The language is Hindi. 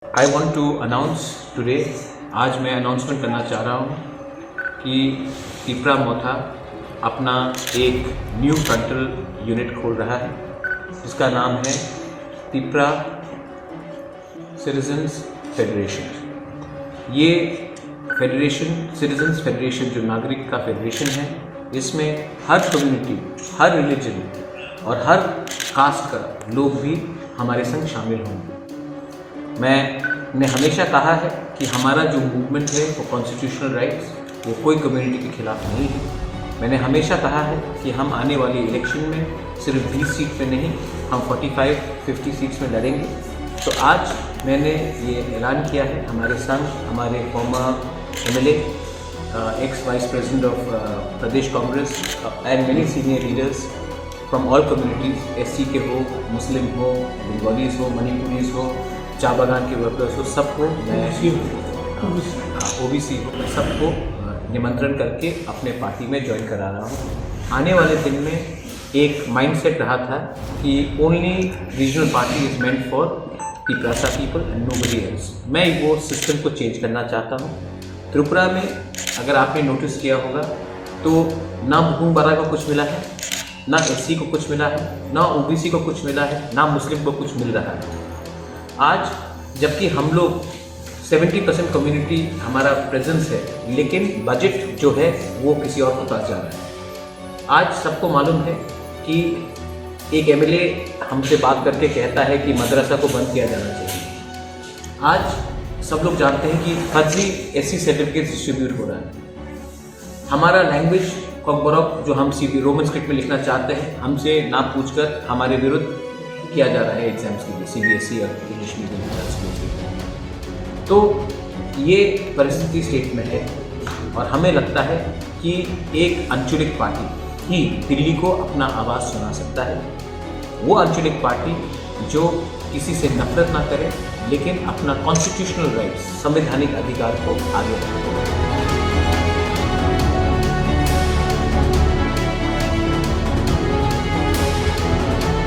I want to announce today, आज मैं अनाउंसमेंट करना चाह रहा हूँ कि तिपरा मोथा अपना एक न्यू फ्रंटल यूनिट खोल रहा है जिसका नाम है तिपरा सिटीजन्स फेडरेशन। ये फेडरेशन, सिटीजन्स फेडरेशन जो नागरिक का फेडरेशन है, इसमें हर कम्युनिटी, हर रिलीजन और हर कास्ट का लोग भी हमारे संग शामिल होंगे। मैंने हमेशा कहा है कि हमारा जो मूवमेंट है वो कॉन्स्टिट्यूशनल राइट्स, वो कोई कम्युनिटी के खिलाफ नहीं है। मैंने हमेशा कहा है कि हम आने वाली इलेक्शन में सिर्फ 20 सीट पे नहीं, हम 45-50 सीट्स में लड़ेंगे। तो आज मैंने ये ऐलान किया है, हमारे संग हमारे farmer MLA, x vice president of Pradesh Congress and many senior leaders from all communities, SC के हो, मुस्लिम हो, बंगालीज हो, मणिपुरीज हो, चाय बागान के वर्कर्स हो, सबको मैं OBC हो, सबको निमंत्रण करके अपने पार्टी में ज्वाइन करा रहा हूँ। आने वाले दिन में एक माइंडसेट रहा था कि only regional party is meant for Tiprasa people and nobody else. मैं वो सिस्टम को चेंज करना चाहता हूँ। त्रिपुरा में अगर आपने नोटिस किया होगा तो ना भूम बारा को कुछ मिला है, ना SC को कुछ मिला है, ना OBC को कुछ मिला है, ना मुस्लिम को कुछ मिल रहा है। आज जबकि हम लोग 70% कम्युनिटी हमारा प्रेजेंस है, लेकिन बजट जो है वो किसी और को पास जा रहा है। आज सबको मालूम है कि एक MLA हमसे बात करके कहता है कि मदरसा को बंद किया जाना चाहिए। आज सब लोग जानते हैं कि फर्जी SC सर्टिफिकेट डिस्ट्रीब्यूट हो रहा है। हमारा लैंग्वेज कॉकबरॉक जो हम रोमन स्क्रिप्ट में लिखना चाहते हैं, हमसे ना पूछकर हमारे विरुद्ध किया जा रहा है एग्जाम्स के लिए, CBSE और इंग्लिश मीडियम। तो ये परिस्थिति स्टेट में है और हमें लगता है कि एक अंचलिक पार्टी ही दिल्ली को अपना आवाज़ सुना सकता है। वो अंचलिक पार्टी जो किसी से नफरत ना करे, लेकिन अपना कॉन्स्टिट्यूशनल राइट्स, संवैधानिक अधिकार को आगे रखे।